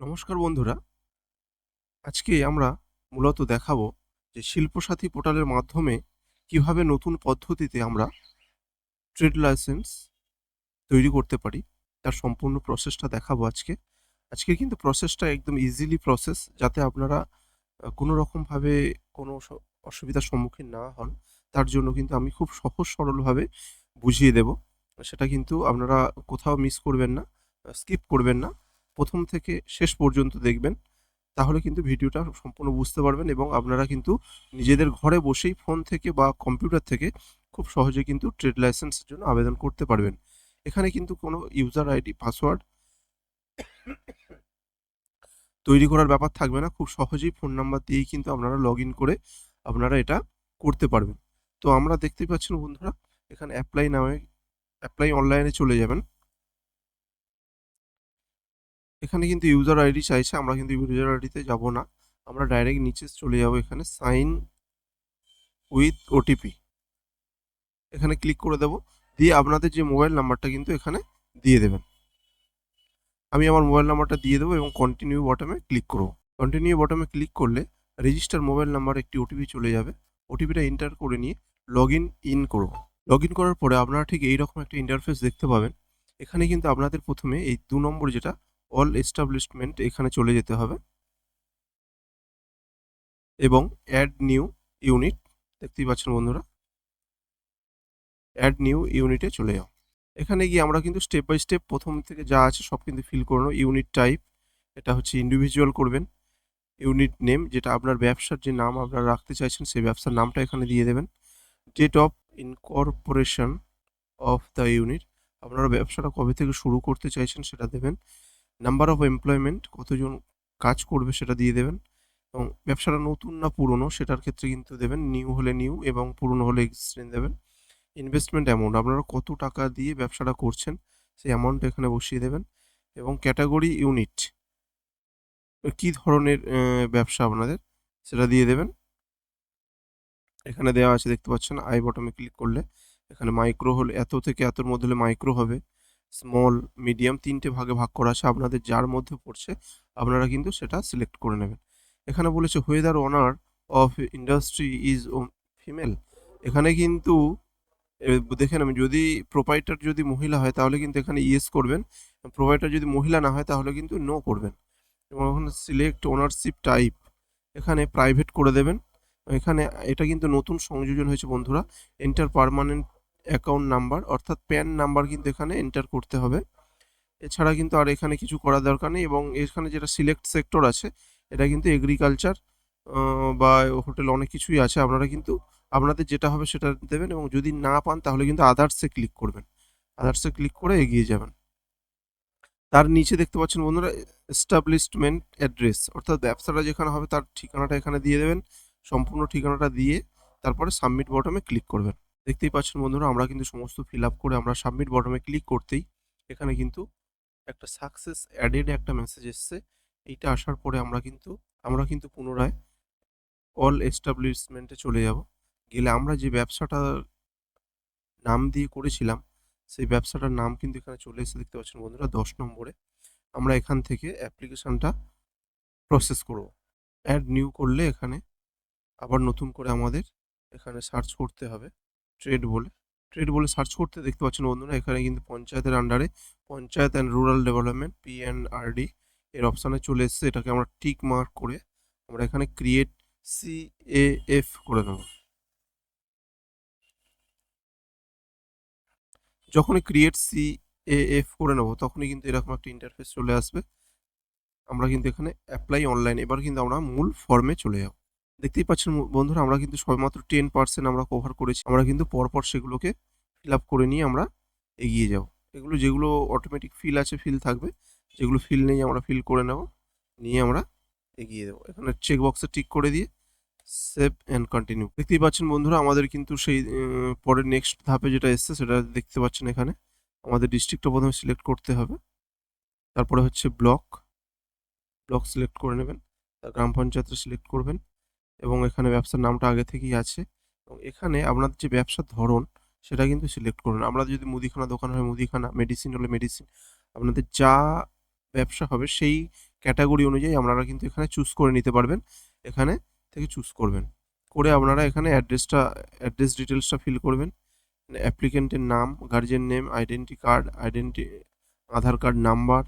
নমস্কার বন্ধুরা, আজকে আমরা মূলত দেখাবো যে শিল্পসাথী পোর্টালের মাধ্যমে কিভাবে নতুন পদ্ধতিতে আমরা ট্রেড লাইসেন্স তৈরি করতে পারি। তার সম্পূর্ণ প্রসেসটা দেখাবো আজকে। আজকে কিন্তু প্রসেসটা একদম ইজিলি প্রসেস, যাতে আপনারা কোনো রকমভাবে কোনো অসুবিধার সম্মুখীন না হন। তার জন্য কিন্তু আমি খুব সহজ সরলভাবে বুঝিয়ে দেব। সেটা কিন্তু আপনারা কোথাও মিস করবেন না, স্কিপ করবেন না। ১ম থেকে শেষ পর্যন্ত দেখবেন। তাহলে কিন্তু ভিডিওটা সম্পূর্ণ বুঝতে পারবেন এবং আপনারা কিন্তু নিজেদের ঘরে বসেই ফোন থেকে বা কম্পিউটার থেকে খুব সহজে কিন্তু ট্রেড লাইসেন্সের জন্য আবেদন করতে পারবেন। এখানে কিন্তু কোনো ইউজার আইডি, পাসওয়ার্ড তৈরি করার ব্যাপার থাকবে না। খুব সহজেই ফোন নাম্বার দিয়েই কিন্তু আপনারা লগইন করে আপনারা এটা করতে পারবেন। তো আমরা দেখতেই পাচ্ছেন বন্ধুরা, এখানে অ্যাপ্লাই অনলাইনে চলে যাবেন। এখানে কিন্তু ইউজার আইডি চাইছে, আমরা কিন্তু ইউজার আইডিতে যাব না। আমরা ডাইরেক্ট নিচে চলে যাব, এখানে সাইন উইথ ওটিপি এখানে ক্লিক করে দেব। দিয়ে আপনাদের যে মোবাইল নাম্বারটা কিন্তু এখানে দিয়ে দেবেন। আমি আমার মোবাইল নাম্বারটা দিয়ে দেবো এবং কন্টিনিউ বটমে ক্লিক করব। কন্টিনিউ বটমে ক্লিক করলে রেজিস্টার মোবাইল নাম্বার একটি ওটিপি চলে যাবে। ওটিপিটা এন্টার করে নিয়ে ইন করব। ইন করার পরে আপনারা ঠিক এইরকম একটা ইন্টারফেস দেখতে পাবেন। এখানে কিন্তু আপনাদের প্রথমে এই ২ নম্বর যেটা অল এস্টাবলিশমেন্ট, এখানে চলে যেতে হবে এবং অ্যাড নিউ ইউনিট, দেখতেই পাচ্ছেন বন্ধুরা, অ্যাড নিউ ইউনিটে চলে যাও। এখানে গিয়ে আমরা কিন্তু স্টেপ বাই স্টেপ প্রথম থেকে যা আছে সব কিন্তু ফিল করে নেব। ইউনিট টাইপ, এটা হচ্ছে ইন্ডিভিজুয়াল করবেন। ইউনিট নেম, যেটা আপনার ব্যবসার যে নাম আপনারা রাখতে চাইছেন সেই ব্যবসার নামটা এখানে দিয়ে দেবেন। Date of incorporation of the unit, আপনারা ব্যবসাটা কবে থেকে শুরু করতে চাইছেন সেটা দেবেন। নাম্বার অফ এমপ্লয়মেন্ট, কতজন কাজ করবে সেটা দিয়ে দেবেন। এবং ব্যবসাটা নতুন না পুরনো সেটার ক্ষেত্রে কিন্তু দেবেন। নিউ হলে নিউ এবং পুরনো হলে এক্সিস্টিং দেবেন। ইনভেস্টমেন্ট অ্যামাউন্ট, আপনারা কত টাকা দিয়ে ব্যবসাটা করছেন সেই অ্যামাউন্ট এখানে বসিয়ে দেবেন। এবং ক্যাটাগরি ইউনিট, কী ধরনের ব্যবসা আপনাদের সেটা দিয়ে দেবেন। এখানে দেওয়া আছে, দেখতে পাচ্ছেন। আই বটমে ক্লিক করলে এখানে মাইক্রো হলে এত থেকে এতর মধ্যে হলে মাইক্রো হবে। স্মল, মিডিয়াম ৩টে ভাগে ভাগ করা আছে। আপনাদের যার মধ্যে পড়ছে আপনারা কিন্তু সেটা সিলেক্ট করে নেবেন। এখানে বলেছে হুয়েদার ওনার অফ ইন্ডাস্ট্রি ইজ ফিমেল, এখানে কিন্তু দেখে নেবেন, যদি প্রোপাইটার যদি মহিলা হয় তাহলে কিন্তু এখানে ইয়েস করবেন। প্রোপাইটার যদি মহিলা না হয় তাহলে কিন্তু নো করবেন। এবং ওখানে সিলেক্ট ওনারশিপ টাইপ, এখানে প্রাইভেট করে দেবেন। এখানে এটা কিন্তু নতুন সংযোজন হয়েছে বন্ধুরা, এন্টার পার্মানেন্ট অ্যাকাউন্ট নাম্বার, অর্থাৎ প্যান নাম্বার কিন্তু এখানে এন্টার করতে হবে। এছাড়া কিন্তু আর এখানে কিছু করার দরকার নেই। এবং এখানে যেটা সিলেক্ট সেক্টর আছে, এটা কিন্তু এগ্রিকালচার বা হোটেল, অনেক কিছুই আছে। আপনারা কিন্তু আপনাদের যেটা হবে সেটা দেবেন এবং যদি না পান তাহলে কিন্তু আদার্সে ক্লিক করবেন। আদার্সে ক্লিক করে এগিয়ে যাবেন। তার নিচে দেখতে পাচ্ছেন বন্ধুরা, এস্টাবলিশমেন্ট অ্যাড্রেস, অর্থাৎ ব্যবসাটা যেখানে হবে তার ঠিকানাটা এখানে দিয়ে দেবেন। সম্পূর্ণ ঠিকানাটা দিয়ে তারপরে সাবমিট বটমে ক্লিক করবেন। দেখতেই পাচ্ছেন বন্ধুরা, আমরা কিন্তু সমস্ত ফিল আপ করে আমরা সাবমিট বটমে ক্লিক করতেই এখানে কিন্তু একটা সাকসেস অ্যাডেড একটা মেসেজ এসছে। এইটা আসার পরে আমরা কিন্তু পুনরায় অল এস্টাবলিশমেন্টে চলে যাব। গেলে আমরা যে ব্যবসাটার নাম দিয়ে করেছিলাম সেই ব্যবসাটার নাম কিন্তু এখানে চলে এসেছে, দেখতে পাচ্ছেন বন্ধুরা ১০ নম্বরে। আমরা এখান থেকে অ্যাপ্লিকেশনটা প্রসেস করব। অ্যাড নিউ করলে এখানে আবার নতুন করে আমাদের এখানে সার্চ করতে হবে ট্রেড বলে। ট্রেড বলে সার্চ করতে দেখতে পাচ্ছেন বন্ধুরা, এখানে কিন্তু পঞ্চায়েতের আন্ডারে panchayat and rural development PNRD এর অপশানে চলে এসছে। এটাকে আমরা টিক মার্ক করে আমরা এখানে ক্রিয়েট CAF করে নেব। যখনই ক্রিয়েট CAF করে নেব তখনই কিন্তু এরকম একটা ইন্টারফেস চলে আসবে। আমরা কিন্তু এখানে অ্যাপ্লাই অনলাইন, এবার কিন্তু আমরা মূল ফর্মে চলে যাব। দেখতেই পাচ্ছেন বন্ধুরা, আমরা কিন্তু সবেমাত্র 10% আমরা কভার করেছি। আমরা কিন্তু পরপর সেগুলোকে ফিল আপ করে নিয়ে আমরা এগিয়ে যাব। যেগুলো অটোমেটিক ফিল আছে ফিল থাকবে, যেগুলো ফিল নেই আমরা ফিল করে নেব, নিয়ে আমরা এগিয়ে দেবো। এখানে চেক বক্সে টিক করে দিয়ে সেভ অ্যান্ড কন্টিনিউ। দেখতেই পাচ্ছেন বন্ধুরা, আমাদের কিন্তু সেই পরের নেক্সট ধাপে যেটা এসছে সেটা দেখতে পাচ্ছেন এখানে। আমাদের ডিস্ট্রিক্টটা প্রথমে সিলেক্ট করতে হবে, তারপরে হচ্ছে ব্লক সিলেক্ট করে নেবেন, গ্রাম পঞ্চায়েতটা সিলেক্ট করবেন এবং এখানে ব্যবসার নামটা আগে থেকেই আছে। এবং এখানে আপনাদের যে ব্যবসার ধরন সেটা কিন্তু সিলেক্ট করুন। আপনাদের যদি মুদিখানা দোকান হয় মুদিখানা, মেডিসিন হলে মেডিসিন, আপনাদের যা ব্যবসা হবে সেই ক্যাটাগরি অনুযায়ী আপনারা কিন্তু এখানে চুজ করে নিতে পারবেন। এখানে থেকে চুজ করবেন। করে আপনারা এখানে অ্যাড্রেস ডিটেইলসটা ফিল করবেন। অ্যাপ্লিক্যান্টের নাম, গার্জিয়ান নেম, আধার কার্ড নাম্বার।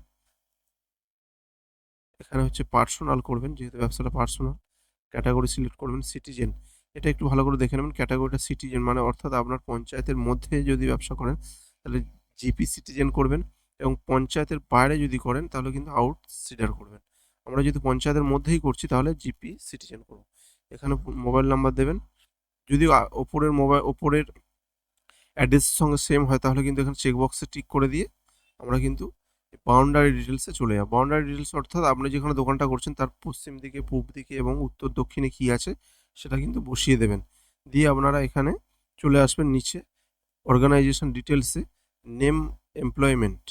এখানে হচ্ছে পার্সোনাল করবেন, যেহেতু ব্যবসাটা পার্সোনাল। ক্যাটাগরি সিলেক্ট করবেন সিটিজেন। এটা একটু ভালো করে দেখে নেবেন, ক্যাটাগরিটা সিটিজেন মানে অর্থাৎ আপনার পঞ্চায়েতের মধ্যে যদি ব্যবসা করেন তাহলে জিপি সিটিজেন করবেন, এবং পঞ্চায়েতের বাইরে যদি করেন তাহলে কিন্তু আউটসিডার করবেন। আমরা যেহেতু পঞ্চায়েতের মধ্যেই করছি তাহলে জিপি সিটিজেন করব। এখানে মোবাইল নাম্বার দেবেন। যদি ওপরের অ্যাড্রেসের সঙ্গে সেম হয় তাহলে কিন্তু এখানে চেকবক্সে টিক করে দিয়ে আমরা কিন্তু বাউন্ডারি ডিটেলসে চলে যাব। বাউন্ডারি ডিটেলস অর্থাৎ আপনি যেখানে দোকানটা করছেন তার পশ্চিম দিকে, পূব দিকে এবং উত্তর দক্ষিণে কী আছে সেটা কিন্তু বসিয়ে দেবেন। দিয়ে আপনারা এখানে চলে আসবেন নিচে অর্গানাইজেশন ডিটেলসে, নেম, এমপ্লয়মেন্ট,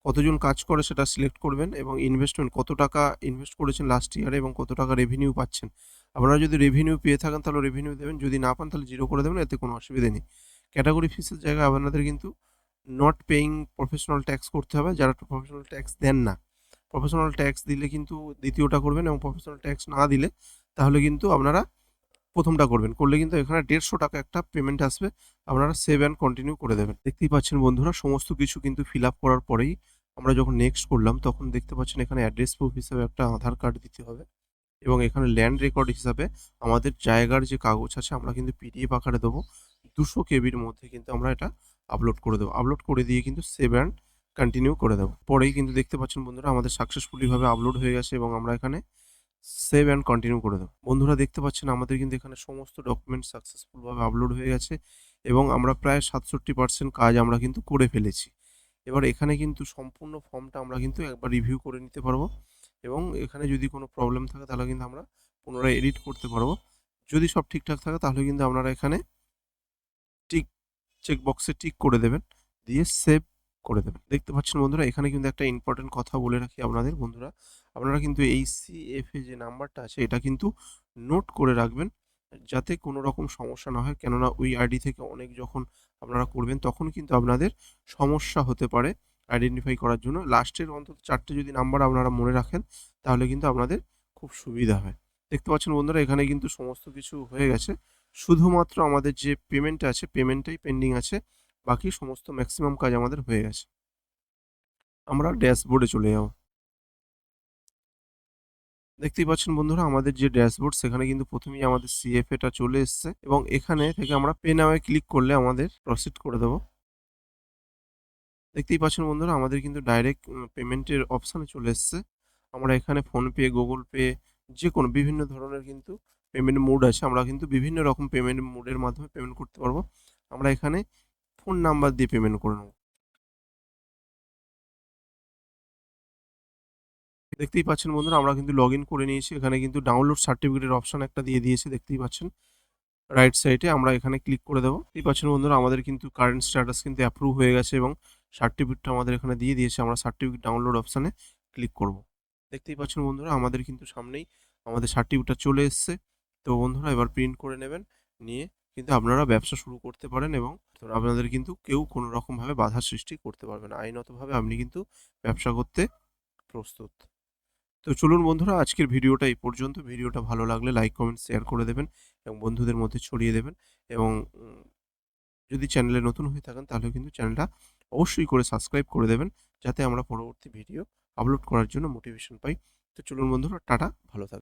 কতজন কাজ করে সেটা সিলেক্ট করবেন, এবং ইনভেস্টমেন্ট কত টাকা ইনভেস্ট করেছেন লাস্ট ইয়ারে এবং কত টাকা রেভিনিউ পাচ্ছেন। আপনারা যদি রেভিনিউ পেয়ে থাকেন তাহলে রেভিনিউ দেবেন, যদি না পান তাহলে 0 করে দেবেন, এতে কোনো অসুবিধা নেই। ক্যাটাগরি ফিসের জায়গায় আপনাদের কিন্তু নট পেইং প্রফেশনাল ট্যাক্স করতে হবে। যারা প্রফেশনাল ট্যাক্স দেন না, প্রফেশনাল ট্যাক্স দিলে কিন্তু দ্বিতীয়টা করবেন, এবং প্রফেশনাল ট্যাক্স না দিলে তাহলে কিন্তু আপনারা প্রথমটা করবেন। করলে কিন্তু এখানে 150 টাকা একটা পেমেন্ট আসবে, আপনারা সেভ অ্যান্ড কন্টিনিউ করে দেবেন। দেখতেই পাচ্ছেন বন্ধুরা, সমস্ত কিছু কিন্তু ফিল আপ করার পরেই আমরা যখন নেক্সট করলাম তখন দেখতে পাচ্ছেন এখানে অ্যাড্রেস প্রুফ হিসাবে একটা আধার কার্ড দিতে হবে, এবং এখানে ল্যান্ড রেকর্ড হিসাবে আমাদের জায়গার যে কাগজ আছে আমরা কিন্তু পিডিএফ আকারে দেবো। 200 কেবির মধ্যে কিন্তু আমরা এটা আপলোড করে দেবো। আপলোড করে দিয়ে কিন্তু সেভ অ্যান্ড কন্টিনিউ করে দেবো। পরেই কিন্তু দেখতে পাচ্ছেন বন্ধুরা আমাদের সাকসেসফুলিভাবে আপলোড হয়ে গেছে, এবং আমরা এখানে সেভ অ্যান্ড কন্টিনিউ করে দেবো। বন্ধুরা দেখতে পাচ্ছেন আমাদের কিন্তু এখানে সমস্ত ডকুমেন্ট সাকসেসফুলভাবে আপলোড হয়ে গেছে, এবং আমরা প্রায় 67% কাজ আমরা কিন্তু করে ফেলেছি। এবার এখানে কিন্তু সম্পূর্ণ ফর্মটা আমরা কিন্তু একবার রিভিউ করে নিতে পারবো, এবং এখানে যদি কোনো প্রবলেম থাকে তাহলে কিন্তু আমরা পুনরায় এডিট করতে পারবো। যদি সব ঠিকঠাক থাকে তাহলে কিন্তু আপনারা এখানে টিক চেক বক্সে টিক করে দেবেন, দিয়ে সেভ করে দেবেন। দেখতে পাচ্ছেন বন্ধুরা এখানে কিন্তু একটা ইম্পর্টেন্ট কথা বলে রাখি আপনাদের বন্ধুরা, আপনারা কিন্তু এই সিএফএ যে নাম্বারটা আছে এটা কিন্তু নোট করে রাখবেন, যাতে কোনো রকম সমস্যা না হয়। কেননা ওই আইডি থেকে অনেক যখন আপনারা করবেন তখন কিন্তু আপনাদের সমস্যা হতে পারে আইডেন্টিফাই করার জন্য। লাস্টের অন্তত 4টে যদি নাম্বার আপনারা মনে রাখেন তাহলে কিন্তু আপনাদের খুব সুবিধা হয়। দেখতে পাচ্ছেন বন্ধুরা এখানে কিন্তু সমস্ত কিছু হয়ে গেছে, শুধুমাত্র আমাদের যে পেমেন্ট আছে পেমেন্টটাই পেন্ডিং আছে, বাকি সমস্ত ম্যাক্সিমাম কাজ আমাদের হয়ে গেছে। আমরা ড্যাশবোর্ডে চলে যাব। দেখতেই পাচ্ছেন বন্ধুরা আমাদের যে ড্যাশবোর্ড সেখানে কিন্তু প্রথমেই আমাদের সিএফএটা চলে এসছে, এবং এখানে থেকে আমরা পে নাওয়ে ক্লিক করলে আমাদের প্রসিড করে দেবো। দেখতেই পাচ্ছেন বন্ধুরা আমাদের কিন্তু ডাইরেক্ট পেমেন্টের অপশানে চলে এসছে। আমরা এখানে ফোনপে, গুগল পে, যে কোনো বিভিন্ন ধরনের কিন্তু পেমেন্ট মোড আছে, আমরা কিন্তু বিভিন্ন রকম পেমেন্ট মোডের মাধ্যমে পেমেন্ট করতে পারবো। আমরা এখানে ফোন নাম্বার দিয়ে পেমেন্ট করে নেব। দেখতেই পাচ্ছেন বন্ধুরা আমরা কিন্তু লগ ইন করে নিয়েছি। এখানে কিন্তু ডাউনলোড সার্টিফিকেটের অপশন একটা দিয়ে দিয়েছে, দেখতেই পাচ্ছেন রাইট সাইডে। আমরা এখানে ক্লিক করে দেবো। দেখতেই পাচ্ছেন বন্ধুরা আমাদের কিন্তু কারেন্ট স্ট্যাটাস কিন্তু অ্যাপ্রুভ হয়ে গেছে, এবং সার্টিফিকেটটা আমাদের এখানে দিয়ে দিয়েছে। আমরা সার্টিফিকেট ডাউনলোড অপশানে ক্লিক করব। দেখতেই পাচ্ছেন বন্ধুরা আমাদের কিন্তু সামনেই আমাদের সার্টিফিকেটটা চলে এসছে। তো বন্ধুরা এবার প্রিন্ট করে নেবেন, নিয়ে কিন্তু আপনারা ব্যবসা শুরু করতে পারেন, এবং আপনাদের কিন্তু কেউ কোনো রকমভাবে বাধা সৃষ্টি করতে পারবে না। আইনতভাবে আপনি কিন্তু ব্যবসা করতে প্রস্তুত। তো চলুন বন্ধুরা আজকের ভিডিওটা এই পর্যন্ত। ভিডিওটা ভালো লাগলে লাইক, কমেন্ট, শেয়ার করে দেবেন, এবং বন্ধুদের মধ্যে ছড়িয়ে দেবেন, এবং যদি চ্যানেলে নতুন হয়ে থাকেন তাহলে কিন্তু চ্যানেলটা অবশ্যই করে সাবস্ক্রাইব করে দেবেন, যাতে আমরা পরবর্তী ভিডিও আপলোড করার জন্য মোটিভেশন পাই। তো চলুন বন্ধুরা, টাটা, ভালো থাকবেন।